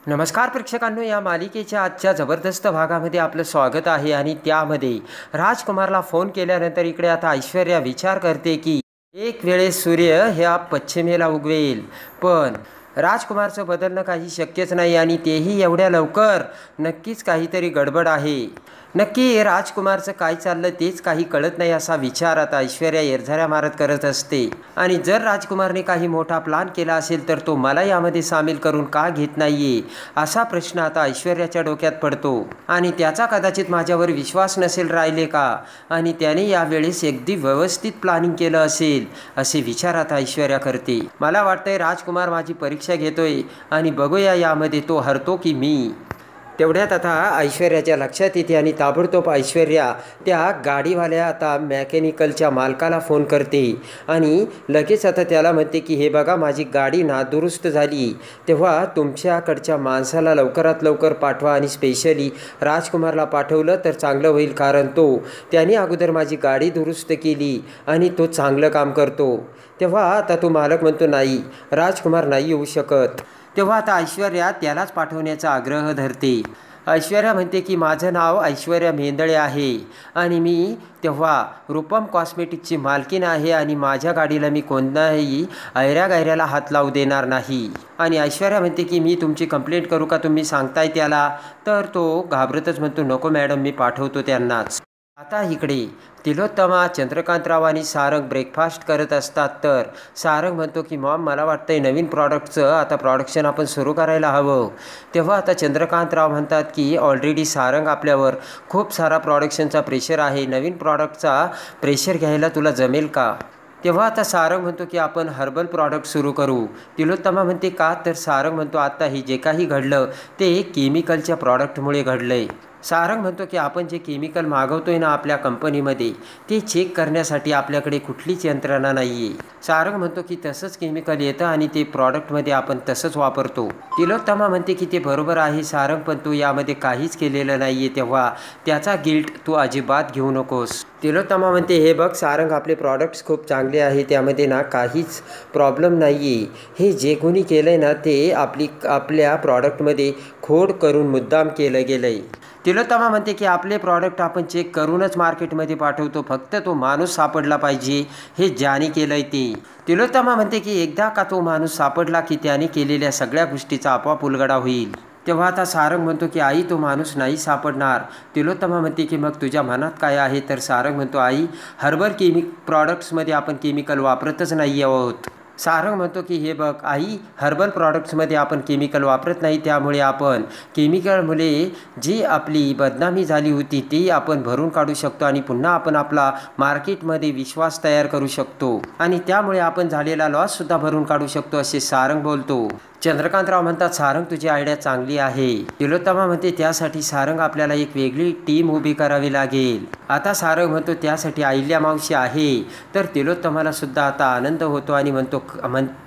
नमस्कार प्रेक्षकांनो, या मालिकेच्या आजच्या जबरदस्त भागामध्ये आपलं स्वागत आहे. आणि त्यामध्ये राजकुमारला फोन केल्यानंतर इकडे आता ऐश्वर्या विचार करते की एक वेळेस सूर्य ह्या पश्चिमेला उगवेल, पण राजकुमारचं बदलणं काही शक्यच नाही आणि तेही एवढ्या लवकर. नक्कीच काहीतरी गडबड आहे. नक्की राजकुमारचं काय चाललं तेच काही कळत नाही असा विचार आता ऐश्वर्या येरझाऱ्या मारत करत असते. आणि जर राजकुमारने काही मोठा प्लान केला असेल तर तो मला यामध्ये सामील करून का घेत नाहीये असा प्रश्न आता ऐश्वर्याच्या डोक्यात पडतो. आणि त्याचा कदाचित माझ्यावर विश्वास नसेल राहिले का, आणि त्याने यावेळेस अगदी व्यवस्थित प्लॅनिंग केलं असेल असे विचार आता ऐश्वर्या करते. मला वाटतंय राजकुमार माझी परीक्षा घेतोय आणि बघूया यामध्ये तो हरतो की मी. तेवढ्यात आता ऐश्वर्याच्या लक्षात येते आणि ताबडतोब ऐश्वर्या त्या गाडीवाल्या आता मेकॅनिकलच्या मालकाला फोन करते आणि लगेच आता त्याला म्हणते की हे बघा, माझी गाडी नादुरुस्त झाली, तेव्हा तुमच्याकडच्या माणसाला लवकरात लवकर पाठवा आणि स्पेशली राजकुमारला पाठवलं तर चांगलं होईल, कारण त्याने अगोदर माझी गाडी दुरुस्त केली आणि तो चांगलं काम करतो. तेव्हा आता तो मालक म्हणतो नाही, राजकुमार नाही येऊ शकत. तेव्हा आता ऐश्वर्या त्यालाच पाठवण्याचा आग्रह धरते. ऐश्वर्या म्हणते की माझं नाव ऐश्वर्या मेंदळे आहे आणि मी तेव्हा रूपम कॉस्मेटिकची मालकीण आहे आणि माझ्या गाडीला मी कोणत्याही ऐऱ्यागैऱ्याला हात लावू देणार नाही. आणि ऐश्वर्या म्हणते की मी तुमची कंप्लेंट करू का, तुम्ही सांगताय त्याला. तर तो घाबरतच म्हणतो नको मॅडम, मी पाठवतो त्यांनाच. आता इकडे तिलोत्तमा, चंद्रकांतराव आणि सारंग ब्रेकफास्ट करत असतात. तर सारंग म्हणतो की मॉम, मला वाटतंय नवीन प्रॉडक्टचं आता प्रोडक्शन आपण सुरू करायला हवं. तेव्हा आता चंद्रकांतराव म्हणतात की ऑलरेडी सारंग आपल्यावर खूप सारा प्रोडक्शनचा प्रेशर आहे, नवीन प्रॉडक्टचा प्रेशर घ्यायला तुला जमेल का. तेव्हा आता सारंग म्हणतो की आपण हर्बल प्रॉडक्ट सुरू करू. तिलोत्तमा म्हणते का, तर सारंग म्हणतो आता हे जे काही घडलं ते केमिकलच्या प्रॉडक्टमुळे घडलं आहे. सारंग म्हणतो की आपण जे केमिकल मागवतोय ना आपल्या कंपनीमध्ये ते चेक करण्यासाठी आपल्याकडे कुठलीच यंत्रणा नाही आहे. सारंग म्हणतो की तसंच केमिकल येतं आणि ते प्रॉडक्टमध्ये आपण तसंच वापरतो. तिलोत्तमा म्हणते की ते बरोबर आहे सारंग, पण तू यामध्ये काहीच केलेलं नाही आहे, तेव्हा त्याचा गिल्ट तू अजिबात घेऊ नकोस. तिलोत्तमा म्हणते हे बघ सारंग, आपले प्रॉडक्ट्स खूप चांगले आहे, त्यामध्ये ना काहीच प्रॉब्लेम नाही आहे. हे जे कोणी केलं आहे ना ते आपल्या प्रॉडक्टमध्ये खोड करून मुद्दाम केलं गेलं आहे. तिलोत्तमा म्हणते की आपले प्रॉडक्ट आपण चेक करूनच मार्केटमध्ये पाठवतो, फक्त तो माणूस सापडला पाहिजे, हे ज्याने केलं आहे ते. तिलोत्तमा म्हणते की एकदा का तो माणूस सापडला की त्याने केलेल्या सगळ्या गोष्टीचा आपोआप उलगडा होईल. तेव्हा आता सारंग म्हणतो की आई, तो माणूस नाही सापडणार. तिलोत्तमा म्हणते की मग तुझ्या मनात काय आहे. तर सारंग म्हणतो आई, हर्बल प्रॉडक्ट्समध्ये आपण केमिकल वापरतच नाही आहोत. सारंग म्हणतो की हे बघ आई, हर्बल प्रॉडक्ट्समध्ये आपण केमिकल वापरत नाही, त्यामुळे आपण केमिकलमुळे जी आपली बदनामी झाली होती ती आपण भरून काढू शकतो आणि पुन्हा आपण आपला मार्केटमध्ये विश्वास तयार करू शकतो आणि त्यामुळे आपण झालेला लॉससुद्धा भरून काढू शकतो असे सारंग बोलतो. चंद्रकांतराव म्हणतात सारंग, तुझी आयडिया चांगली आहे. तिलोत्तमा म्हणते त्यासाठी सारंग आपल्याला एक वेगळी टीम उभी करावी लागेल. आता सारंग म्हणतो त्यासाठी अहिल्या मावशी आहे. तर तिलोत्तमाला सुद्धा आता आनंद होतो आणि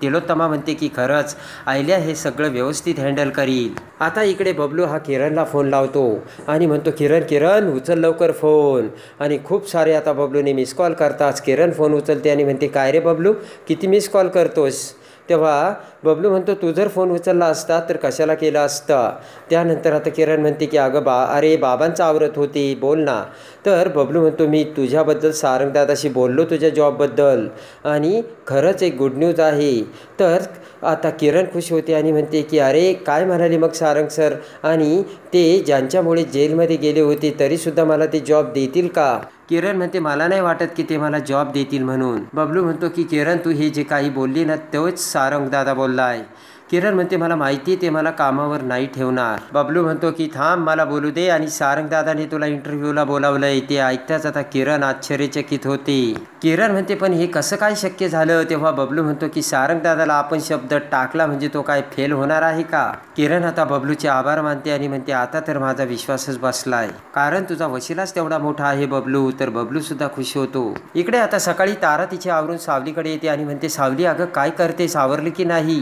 तिलोत्तमा म्हणते की खरंच अहिल्या हे सगळं व्यवस्थित हँडल करील. आता इकडे बबलू हा किरणला फोन लावतो आणि म्हणतो किरण उचल लवकर फोन. आणि खूप सारे आता बबलूने मिस कॉल करताच किरण फोन उचलते आणि म्हणते काय रे बबलू, किती मिस कॉल करतोस. तेव्हा बबलू म्हणतो तू जर फोन उचलला असता तर कशाला केला असता. त्यानंतर आता किरण म्हणते की अगं अरे बाबांचा आवरत होती, बोल ना. तर बबलू म्हणतो मी तुझ्याबद्दल सारंग दादाशी बोललो, तुझ्या जॉबबद्दल, आणि खरंच एक गुड न्यूज आहे. तर आता किरण खुश होते आणि म्हणते की अरे काय म्हणाले मग सारंग सर, आणि ते ज्यांच्यामुळे जेलमध्ये गेले होते तरीसुद्धा मला ते जॉब देतील का. किरण म्हणते मला नाही वाटत की ते मला जॉब देतील म्हणून. बबलू म्हणतो की किरण तू हे जे काही बोलली ना तोच सारंग दादा बोलला आहे. किरण म्हणते मला माहिती ते मला कामावर नाही ठेवणार. बबलू म्हणतो की थांब मला बोलू दे, आणि सारंग दादाने तुला इंटरव्ह्यूला बोलावलंय. ते ऐकताच आता किरण आश्चर्यचकित होते. किरण म्हणते पण हे कसं काय शक्य झालं. तेव्हा बबलू म्हणतो की सारंग दादाला आपण शब्द टाकला म्हणजे तो काय फेल होणार आहे का. किरण आता बबलूचे आभार मानते आणि म्हणते आता तर माझा विश्वासच बसलाय, कारण तुझा वशिलाच तेवढा मोठा आहे बबलू. तर बबलू सुद्धा खुश होतो. इकडे आता सकाळी तारा तिचे आवरून सावलीकडे येते आणि म्हणते सावली अगं काय करते, सावरली की नाही.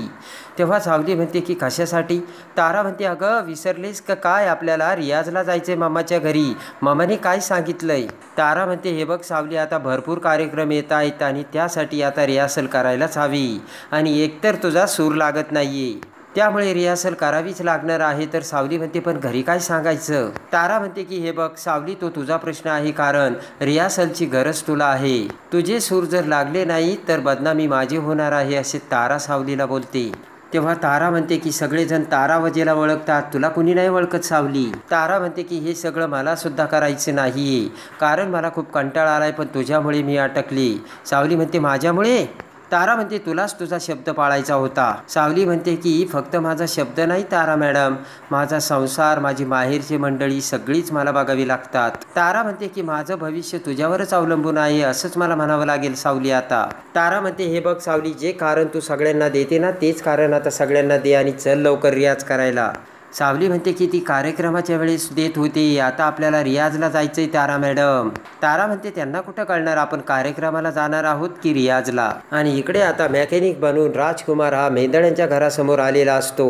तेव्हा सावली म्हणते की कशासाठी. तारा म्हणते अगं विसरलीस का काय, आपल्याला रियाजला जायचंय मामाच्या घरी, मामाने काय सांगितलंय. तारा म्हणते हे बघ सावली, आता भरपूर कार्यक्रम येत आहेत आणि त्यासाठी आता रिहर्सल करायलाच हवी, आणि एकतर तुझा सूर लागत नाहीये. त्यामुळे रिहर्सल करावीच लागणार आहे. तर सावली म्हणते पण घरी काय सांगायचं. तारा म्हणते की हे बघ सावली, तो तुझा प्रश्न आहे, कारण रिहर्सलची गरज तुला आहे. तुझे सूर जर लागले नाही तर बदनामी माझी होणार आहे, असे तारा सावलीला बोलते. तेव्हा तारा म्हणते की सगळेजण तारा वजेला ओळखतात, तुला कुणी नाही ओळखत सावली. तारा म्हणते की हे सगळं मला सुद्धा करायचं नाहीये, कारण मला खूप कंटाळा आलाय, पण तुझ्यामुळे मी अटकली. सावली म्हणते माझ्यामुळे? तारा म्हणते तुलाच तुझा शब्द पाळायचा होता. सावली म्हणते की फक्त माझा शब्द नाही तारा मॅडम, माझा संसार, माझी माहेरची मंडळी सगळीच मला बघावी लागतात. तारा म्हणते की माझं भविष्य तुझ्यावरच अवलंबून आहे, असंच मला म्हणावं लागेल सावली आता. तारा म्हणते हे बघ सावली, जे कारण तू सगळ्यांना देते ना तेच कारण आता सगळ्यांना दे आणि चल लवकर रियाज करायला. सावली म्हणते की ती कार्यक्रमाच्या वेळेस देत होती, आता आपल्याला रियाजला जायचंय तारा मॅडम. तारा म्हणते त्यांना कुठं कळणार आपण कार्यक्रमाला जाणार आहोत की रियाजला. आणि इकडे आता मेकॅनिक बनून राजकुमार हा मेंदड्यांच्या घरासमोर आलेला असतो.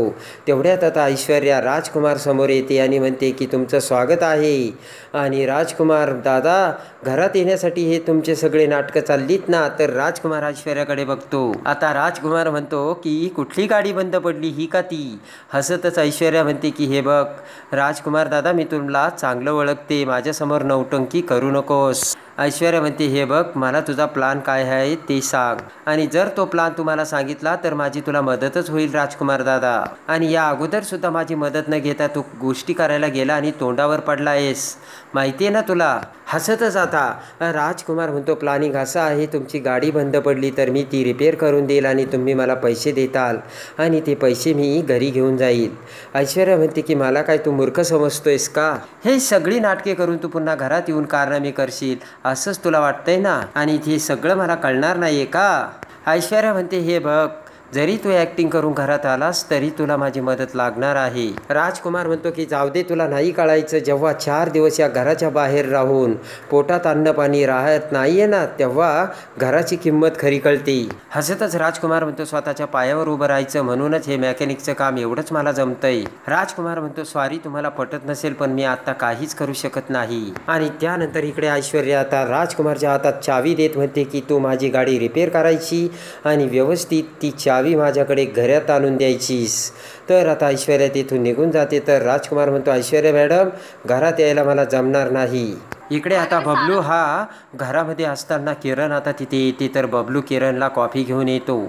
तेवढ्यात आता ऐश्वर्या राजकुमार समोर येते आणि म्हणते की तुमचं स्वागत आहे. आणि राजकुमार दादा, घरात येण्यासाठी हे तुमचे सगळे नाटकं चाललीत ना. तर राजकुमार ऐश्वर्याकडे बघतो. आता राजकुमार म्हणतो की कुठली गाडी बंद पडली, ही का ती? हसतच ऐश्वर्या म्हणते की हे बघ राजकुमार दादा, मी तुला चांगलं ओळखते, माझ्यासमोर नौटंकी करू नकोस. ऐश्वर्या म्हणते हे बघ मला तुझा प्लान काय आहे ते सांग, आणि जर तो प्लान तुम्हाला सांगितला तर माझी तुला मदतच होईल राजकुमार दादा. आणि या अगोदर सुद्धा माझी मदत न घेता तू गोष्टी करायला गेला आणि तोंडावर पडला आहेस, माहिती आहे ना तुला. हसतच आता राजकुमार म्हणतो प्लॅनिंग असं आहे, तुमची गाडी बंद पडली तर मी ती रिपेअर करून देईल आणि तुम्ही मला पैसे देताल आणि ते पैसे मी घरी घेऊन जाईल. ऐश्वर्या म्हणते की मला काय तू मूर्ख समजतोयस का? हे सगळी नाटके करून तू पुन्हा घरात येऊन कारनामे करशील असंच तुला वाटतंय ना, आणि ते सगळं मला कळणार नाहीये का? ऐश्वर्या म्हणते हे बघ जरी तू ॲक्टिंग करून घरात आलास तरी तुला माझी मदत लागणार आहे. राजकुमार म्हणतो की जाऊ दे, तुला नाही कळायचं, जेव्हा 4 दिवस या घराच्या बाहेर राहून पोटात अन्न पाणी राहत नाहीये ना तेव्हा घराची किंमत खरी कळते. हसतच राजकुमार म्हणतो स्वतःच्या पायावर उभं राहायचं, म्हणूनच हे मेकॅनिकचं काम एवढंच मला जमतंय. राजकुमार म्हणतो सॉरी, तुम्हाला पटत नसेल पण मी आता काहीच करू शकत नाही. आणि त्यानंतर इकडे ऐश्वर्या आता राजकुमारच्या हातात चावी देत म्हणते की तू माझी गाडी रिपेअर करायची आणि व्यवस्थित ती चावी माझ्याकडे घरात आणून द्यायचीस. तर आता ऐश्वर्या तिथून निघून जाते. तर राजकुमार म्हणतो ऐश्वर्या मॅडम घरात यायला मला जमणार नाही. इकडे आता बबलू हा घरामध्ये असताना किरण आता तिथे येते. तर बबलू किरणला कॉफी घेऊन येतो.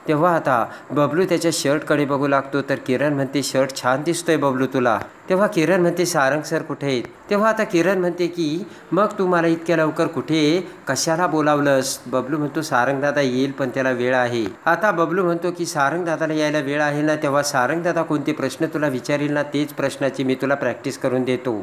तेव्हा आता बबलू त्याच्या शर्टकडे बघू लागतो. तर किरण म्हणते शर्ट छान दिसतोय बबलू तुला. तेव्हा किरण म्हणते सारंग सर कुठे आहेत? तेव्हा आता किरण म्हणते की मग तू मला इतक्या लवकर कुठे कशाला बोलावलंस? बबलू म्हणतो सारंगदादा येईल पण त्याला वेळ आहे. आता बबलू म्हणतो की सारंगदादाला यायला वेळ आहे ना. तेव्हा सारंगदादा कोणते प्रश्न तुला विचारील ना तेच प्रश्नाची मी तुला प्रॅक्टिस करून देतो.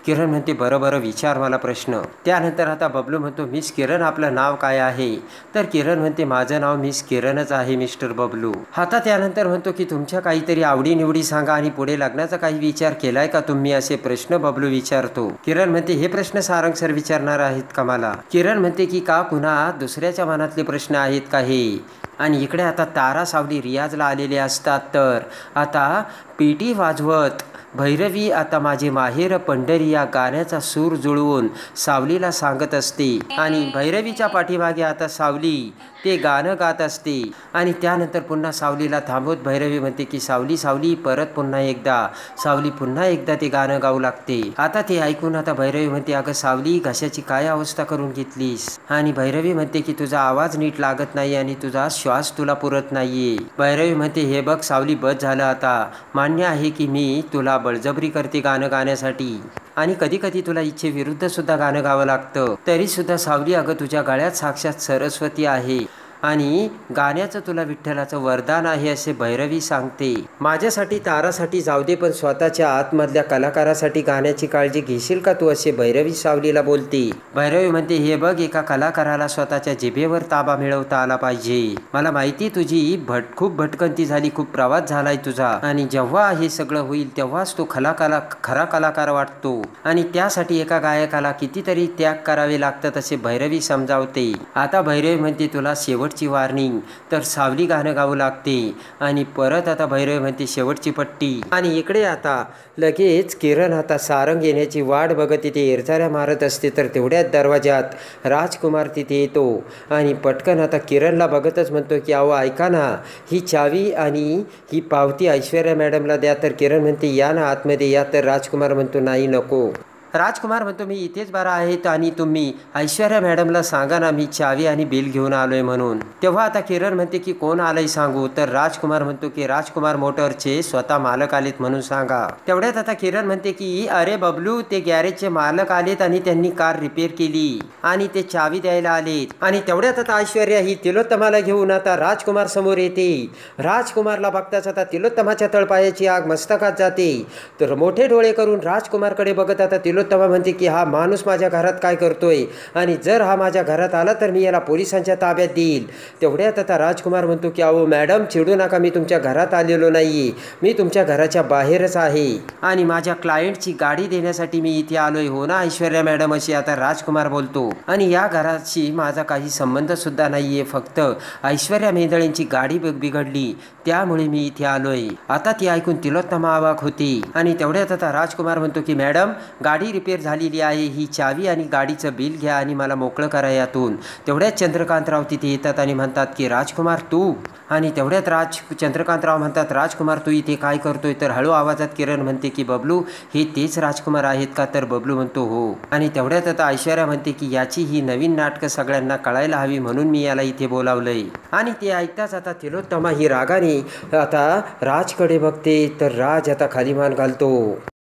किरण म्हणते बरं बरं विचार मला प्रश्न. त्यानंतर आता बबलू म्हणतो मिस किरण आपलं नाव काय आहे? तर किरण म्हणते माझं नाव मिस किरणच आहे मिस्टर बबलू. आता त्यानंतर म्हणतो की तुमच्या काहीतरी आवडीनिवडी सांगा आणि पुढे लग्नाचा काही विचार केलाय का तुम्ही? असे प्रश्न बबलू विचारतो. किरण म्हणते हे प्रश्न सारंग सर विचारणार आहेत का मला? किरण म्हणते की का पुन्हा दुसऱ्याच्या मनातले प्रश्न आहेत का हे? आणि इकडे आता तारा सावली रियाजला आलेले असतात. तर आता पेटी वाजवत भैरवी आता माझे माहेर पंढरी या गाण्याचा सूर जुळवून सावलीला सांगत असते. आणि भैरवीच्या पाठीमागे आता सावली ते गाणं गात असते. आणि त्यानंतर पुन्हा सावलीला थांबवत भैरवी म्हणते की सावली सावली परत पुन्हा एकदा. सावली पुन्हा एकदा ते गाणं गाऊ लागते. आता ते ऐकून आता भैरवी म्हणते अगं सावली घशाची काय अवस्था करून घेतलीस? आणि भैरवी म्हणते की तुझा आवाज नीट लागत नाही आणि तुझा श्वास तुला पुरत नाहीये. भैरवी म्हणते हे बघ सावली बस झालं आता. मान्य आहे की मी तुला बळजबरी करते गाणं गाण्यासाठी आणि कधी कधी तुला इच्छेविरुद्ध सुद्धा गाणं गावं लागतं, तरी सुद्धा सावली अगं तुझ्या गळ्यात साक्षात सरस्वती आहे आणि गाण्याचं तुला विठ्ठलाचं वरदान आहे असे भैरवी सांगते. माझ्यासाठी तारासाठी जाऊ दे पण स्वतःच्या आतमधल्या कलाकारासाठी गाण्याची काळजी घेशील का तू? असे भैरवी सावलीला बोलते. भैरवी म्हणते हे बघ एका कलाकाराला स्वतःच्या जिभेवर ताबा मिळवता आला पाहिजे. मला माहिती तुझी खूप भटकंती झाली, खूप प्रवास झालाय तुझा आणि जेव्हा हे सगळं होईल तेव्हाच तो खरा कलाकार वाटतो आणि त्यासाठी एका गायकाला कितीतरी त्याग करावे लागतात असे भैरवी समजावते. आता भैरवी म्हणते तुला शेवटची शेवटची वॉर्निंग. तर सावली गाणं गाऊ लागते आणि परत आता भैरव म्हणते शेवटची पट्टी. आणि इकडे आता लगेच किरण आता सारंग येण्याची वाट बघत तिथे इरझाऱ्या मारत असते. तर तेवढ्याच दरवाजात राजकुमार तिथे येतो आणि पटकन आता किरणला बघतच म्हणतो की अहो ऐका ना, ही चावी आणि ही पावती ऐश्वर्या मॅडमला द्या. तर किरण म्हणते या ना आतमध्ये या. तर राजकुमार म्हणतो नाही नको. राजकुमार म्हणतो मी इथेच बरा आहेत आणि तुम्ही ऐश्वर्या मॅडमला सांगा ना मी चावी आणि बिल घेऊन आलोय म्हणून. तेव्हा आता किरण म्हणते की कोण आलंय सांगू. तर राजकुमार म्हणतो की राजकुमार मोटरचे स्वतः मालक आलेत म्हणून सांगा. तेवढ्यात आता किरण म्हणते की अरे बबलू, ते गॅरेजचे मालक आलेत आणि त्यांनी कार रिपेअर केली आणि ते चावी द्यायला आलेत. आणि तेवढ्यात आता ऐश्वर्या ही तिलोत्तमाला घेऊन आता राजकुमार समोर येते. राजकुमारला बघताच आता तिलोत्तमाच्या तळपायाची आग मस्तकात जाते. तर मोठे डोळे करून राजकुमारकडे बघत आता तिलोत्तमा म्हणते की हा माणूस माझ्या घरात काय करतोय आणि जर हा माझ्या घरात आला तर मी याला पोलिसांच्या ताब्यात देईल. तेवढ्यात आता राजकुमार म्हणतो की अहो मॅडम चिडू नका, मी तुमच्या घरात आलेलो नाहीये, मी तुमच्या घराच्या बाहेरच आहे आणि माझ्या क्लायंटची गाडी देण्यासाठी मी इथे आलोय. हो ना ऐश्वर्या मॅडम, अशी आता राजकुमार बोलतो. आणि या घराशी माझा काही संबंध सुद्धा नाहीये, फक्त ऐश्वर्या मेंदळेंची गाडी बिघडली त्यामुळे मी इथे आलोय. आता ती ऐकून तिलोत्तमा अवाक होती. आणि तेवढ्यात आता राजकुमार म्हणतो की मॅडम गाडी रिपेअर झालेली आहे, ही चावी आणि गाडीचं बिल घ्या आणि मला मोकळं करा यातून. तेवढ्यात चंद्रकांतराव तिथे येतात आणि म्हणतात की राजकुमार तू. आणि तेवढ्यात चंद्रकांतराव म्हणतात राजकुमार तू इथे काय करतोय. तर हळू आवाजात किरण म्हणते की बबलू हे तेच राजकुमार आहेत का. तर बबलू म्हणतो हो. आणि तेवढ्यात आता ऐश्वर्या म्हणते की याची ही नवीन नाटकं सगळ्यांना कळायला हवी म्हणून मी याला इथे बोलावलंय. आणि ते ऐकताच आता तिलोत्तमा ही रागाने आता राजकडे बघते. तर राज आता खाली मान घालतो.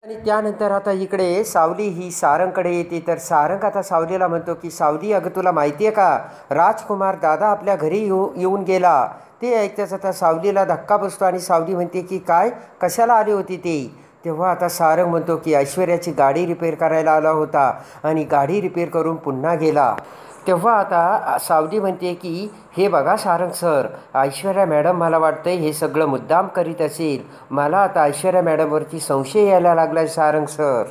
आणि त्यानंतर आता इकडे सावली ही सारंगकडे येते. तर सारंग आता सावलीला म्हणतो की सावली अगं तुला माहिती आहे का, राजकुमार दादा आपल्या घरी येऊन गेला. ते ऐकताच आता सावलीला धक्का बसतो आणि सावली म्हणते की काय, कशाला आली होती ते. तेव्हा आता सारंग म्हणतो की ऐश्वर्याची गाडी रिपेअर करायला आला होता आणि गाडी रिपेअर करून पुन्हा गेला. तेव्हा आता सावली म्हणते की हे बघा सारंग सर, ऐश्वर्या मॅडम मला वाटतंय हे सगळं मुद्दाम करीत असेल. मला आता ऐश्वर्या मॅडमवरती संशय यायला लागलाय सारंग सर.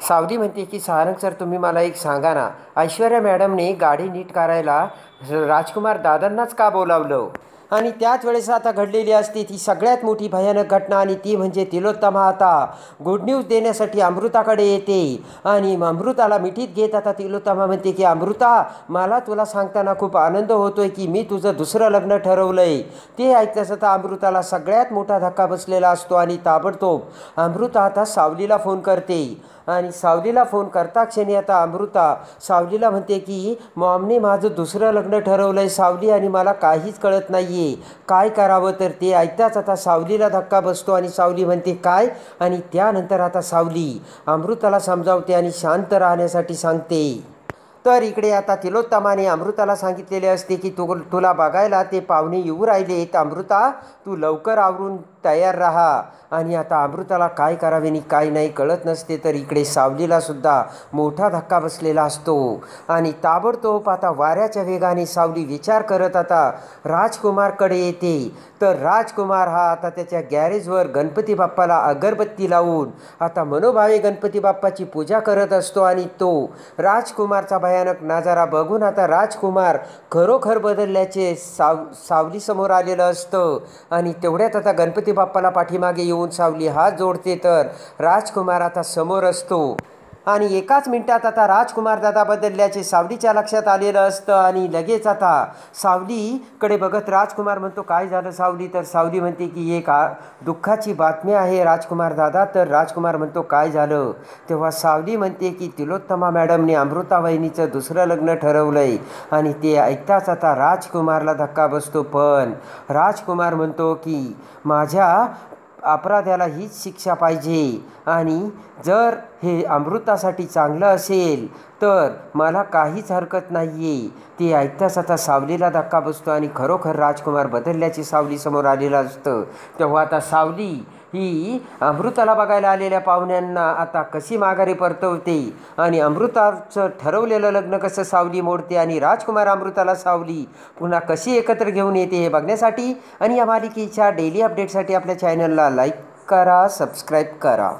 सावली म्हणते की सारंग सर तुम्ही मला एक सांगा ना, ऐश्वर्या मॅडमने गाडी नीट करायला राजकुमार दादांनाच का बोलावलं. आणि त्याच वेळेस आता घडलेली असते ती सगळ्यात मोठी भयानक घटना आणि ती म्हणजे तिलोत्तमा आता गुड न्यूज देण्यासाठी अमृताकडे येते. आणि अमृताला मिठीत घेत आता तिलोत्तमा म्हणते की अमृता मला तुला सांगताना खूप आनंद होतोय की मी तुझं दुसरं लग्न ठरवलंय. ते ऐकताच आता अमृताला सगळ्यात मोठा धक्का बसलेला असतो आणि ताबडतोब अमृता आता सावलीला फोन करते. आणि सावलीला फोन करता क्षणी आता अमृता सावलीला म्हणते की मॉमने माझं दुसरं लग्न ठरवलंय सावली आणि मला काहीच कळत नाहीये, काय करावं. तर ते ऐकताच आता सावलीला धक्का बसतो आणि सावली म्हणते काय. आणि त्यानंतर आता सावली अमृताला समजावते आणि शांत राहण्यासाठी सांगते. तर इकडे आता तिलोत्तमाने अमृताला सांगितलेले असते की तुला बघायला ते पाहुणे येऊ राहिलेत अमृता, तू लवकर आवरून तयार राहा. आणि आता अमृताला काय करावे आणि काय नाही कळत नसते. तर इकडे सावलीला सुद्धा मोठा धक्का बसलेला असतो. आणि ताबडतोब आता वाऱ्याच्या वेगाने सावली विचार करत आता राजकुमारकडे येते. तर राजकुमार हा आता त्याच्या गॅरेजवर गणपती बाप्पाला अगरबत्ती लावून आता मनोभावे गणपती बाप्पाची पूजा करत असतो. आणि तो राजकुमारचा भयानक नजारा बघून आता राजकुमार खरोखर बदलल्याचे सावलीसमोर आलेलं असतं. आणि तेवढ्यात आता गणपती बाप्पाला पाठीमागे येऊन सावली हात जोडते. तर राजकुमार आता समोर असतो. आणि एकाच मिनिटात आता राजकुमार दादा बदलल्याचे सावलीच्या लक्षात आलेलं असतं. आणि लगेच आता सावलीकडे बघत राजकुमार म्हणतो काय झालं सावली. तर सावली म्हणते की एक दुःखाची बातमी आहे राजकुमार दादा. तर राजकुमार म्हणतो काय झालं. तेव्हा सावली म्हणते की तिलोत्तमा मॅडमने अमृता वहिनीचं दुसरं लग्न ठरवलंय. आणि ते ऐकताच आता राजकुमारला धक्का बसतो. पण राजकुमार म्हणतो की माझ्या अपराध्याला हीच शिक्षा पाहिजे आणि जर हे अमृतासाठी चांगलं असेल तर मला काहीच हरकत नाही आहे. ते ऐकताच आता सावलीला धक्का बसतो आणि खरोखर राजकुमार बदलल्याची सावलीसमोर आलेलं असतं. तेव्हा आता सावली ही अमृताला बघायला आलेल्या पाहुण्यांना आता कशी माघारी परतवते आणि अमृताचं ठरवलेलं लग्न कसं सावली मोडते आणि राजकुमार अमृताला सावली पुन्हा कशी एकत्र घेऊन येते हे बघण्यासाठी आणि या मालिकेच्या डेली अपडेटसाठी आपल्या चॅनलला लाईक करा, सबस्क्राईब करा.